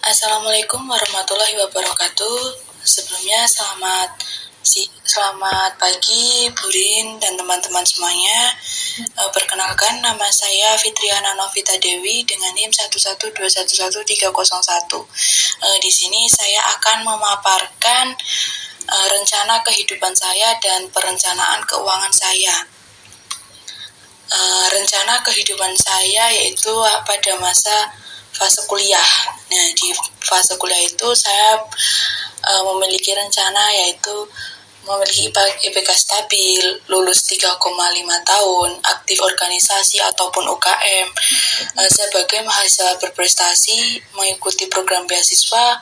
Assalamualaikum warahmatullahi wabarakatuh. Sebelumnya selamat pagi Burin dan teman-teman semuanya. Perkenalkan, nama saya Fitriana Novita Dewi dengan NIM 112111301. Di sini saya akan memaparkan rencana kehidupan saya dan perencanaan keuangan saya. Rencana kehidupan saya yaitu pada masa fase kuliah. Nah, di fase kuliah itu saya memiliki rencana yaitu memiliki IPK stabil, lulus 3,5 tahun, aktif organisasi ataupun UKM, sebagai mahasiswa berprestasi, mengikuti program beasiswa,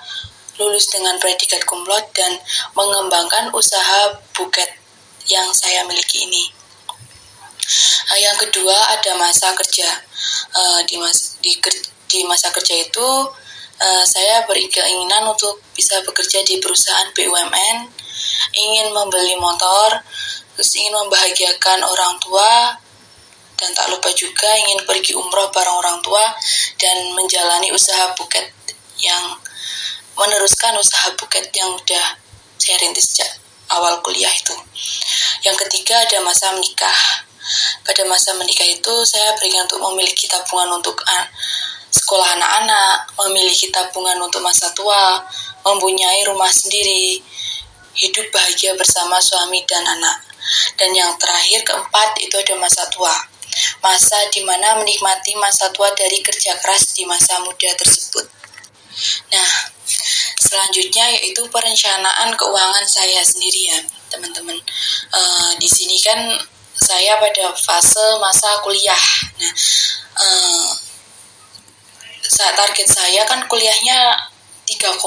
lulus dengan predikat cum laude, dan mengembangkan usaha buket yang saya miliki ini. Yang kedua, ada masa kerja. Di masa kerja itu saya berkeinginan untuk bisa bekerja di perusahaan BUMN, ingin membeli motor, terus ingin membahagiakan orang tua, dan tak lupa juga ingin pergi umroh bareng orang tua dan menjalani usaha buket meneruskan usaha buket yang udah saya rintis sejak awal kuliah itu. Yang ketiga, ada masa menikah. Pada masa menikah itu saya beringat untuk memiliki tabungan untuk sekolah anak-anak, memiliki tabungan untuk masa tua, mempunyai rumah sendiri, hidup bahagia bersama suami dan anak. Dan yang terakhir, keempat, itu ada masa tua. Masa di mana menikmati masa tua dari kerja keras di masa muda tersebut. Nah, selanjutnya yaitu perencanaan keuangan saya sendiri ya, teman-teman. Di sini kan saya pada fase masa kuliah. Nah, saat target saya kan kuliahnya 3,5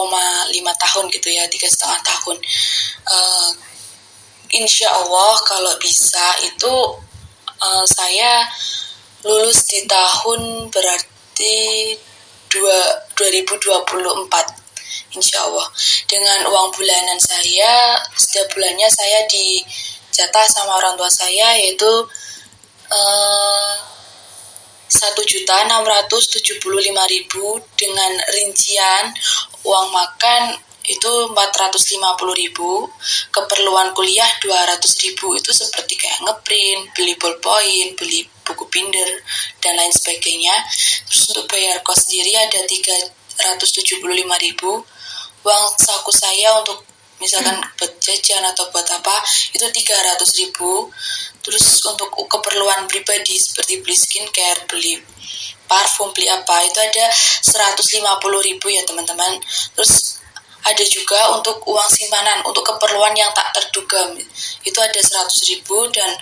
tahun gitu ya, 3,5 tahun. Insya Allah kalau bisa itu saya lulus di tahun berarti 2024. Insya Allah. Dengan uang bulanan saya, setiap bulannya saya dijatah sama orang tua saya yaitu 1.675.000 dengan rincian uang makan itu 450.000, keperluan kuliah 200.000, itu seperti kayak ngeprint, beli ballpoint, beli buku binder dan lain sebagainya. Terus untuk bayar kos sendiri ada 375.000. Uang saku saya untuk misalkan buat jajan atau buat apa itu 300.000. Terus untuk keperluan pribadi seperti beli skincare, beli parfum, beli apa itu ada 150.000 ya teman-teman. Terus ada juga untuk uang simpanan untuk keperluan yang tak terduga itu ada 100.000, dan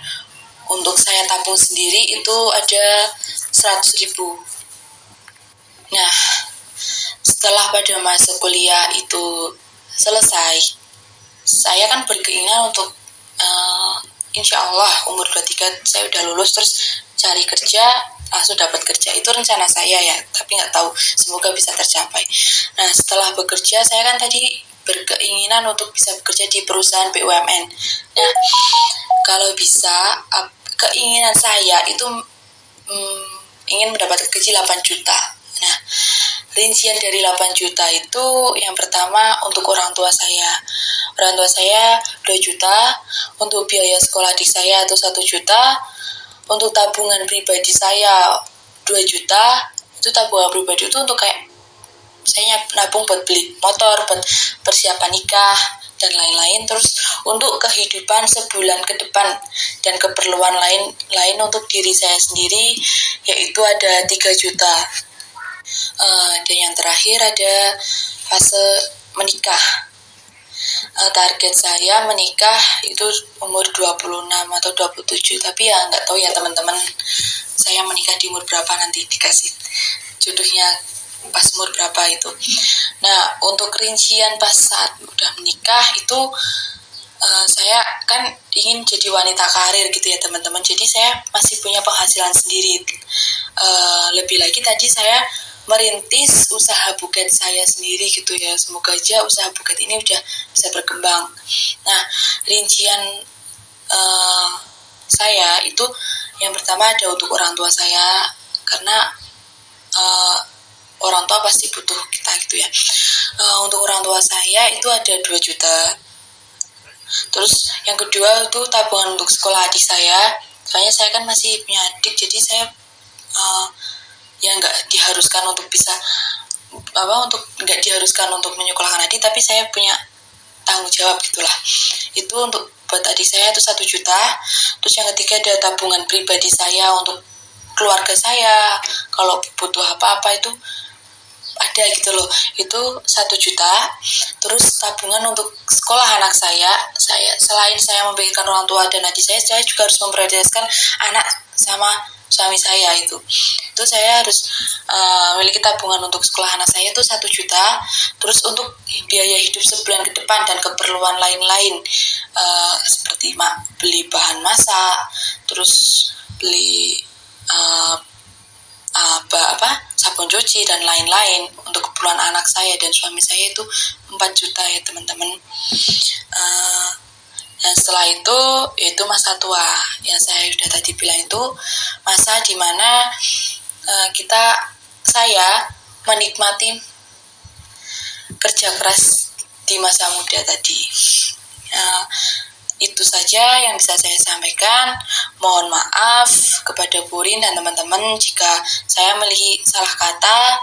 untuk saya tabung sendiri itu ada 100.000. Nah, setelah pada masa kuliah itu selesai, saya kan berkeinginan untuk insya Allah umur 23 saya udah lulus, terus cari kerja, langsung dapat kerja. Itu rencana saya ya, tapi nggak tahu, semoga bisa tercapai. Nah, setelah bekerja, saya kan tadi berkeinginan untuk bisa bekerja di perusahaan BUMN. Nah, kalau bisa, keinginan saya itu ingin mendapatkan gaji 8 juta. Nah, rincian dari 8 juta itu yang pertama untuk orang tua saya. Orang tua saya 2 juta, untuk biaya sekolah adik saya itu 1 juta, untuk tabungan pribadi saya 2 juta, itu tabungan pribadi itu untuk kayak saya nabung buat beli motor, buat persiapan nikah, dan lain-lain. Terus untuk kehidupan sebulan ke depan dan keperluan lain untuk diri saya sendiri, yaitu ada 3 juta. Dan yang terakhir ada fase menikah. Target saya menikah itu umur 26 atau 27, tapi ya nggak tahu ya teman-teman, saya menikah di umur berapa, nanti dikasih jodohnya pas umur berapa itu. Nah, untuk rincian pas saat udah menikah itu saya kan ingin jadi wanita karir gitu ya teman-teman, jadi saya masih punya penghasilan sendiri. Lebih lagi tadi saya merintis usaha buket saya sendiri gitu ya, semoga aja usaha buket ini udah bisa berkembang. Nah, rincian saya itu yang pertama ada untuk orang tua saya, karena orang tua pasti butuh kita gitu ya. Untuk orang tua saya itu ada 2 juta. Terus yang kedua itu tabungan untuk sekolah adik saya. Soalnya saya kan masih punya adik, jadi saya ya nggak diharuskan untuk bisa untuk nggak diharuskan untuk menyekolahkan adik, tapi saya punya tanggung jawab gitulah. Itu untuk buat adik saya itu 1 juta. Terus yang ketiga ada tabungan pribadi saya untuk keluarga saya, kalau butuh apa-apa itu ada gitu loh, itu 1 juta. Terus tabungan untuk sekolah anak saya selain saya memikirkan orang tua dan adik saya juga harus memprioritaskan anak sama suami saya. Itu saya harus memiliki tabungan untuk sekolah anak saya itu 1 juta. Terus untuk biaya hidup sebulan ke depan dan keperluan lain-lain, seperti beli bahan masak, terus beli sabun cuci dan lain-lain untuk keperluan anak saya dan suami saya itu 4 juta ya teman-teman. Dan setelah itu masa tua yang saya sudah tadi bilang, itu masa dimana saya menikmati kerja keras di masa muda tadi. Itu saja yang bisa saya sampaikan. Mohon maaf kepada Burin dan teman-teman jika saya memiliki salah kata.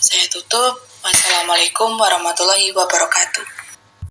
Saya tutup. Wassalamualaikum warahmatullahi wabarakatuh.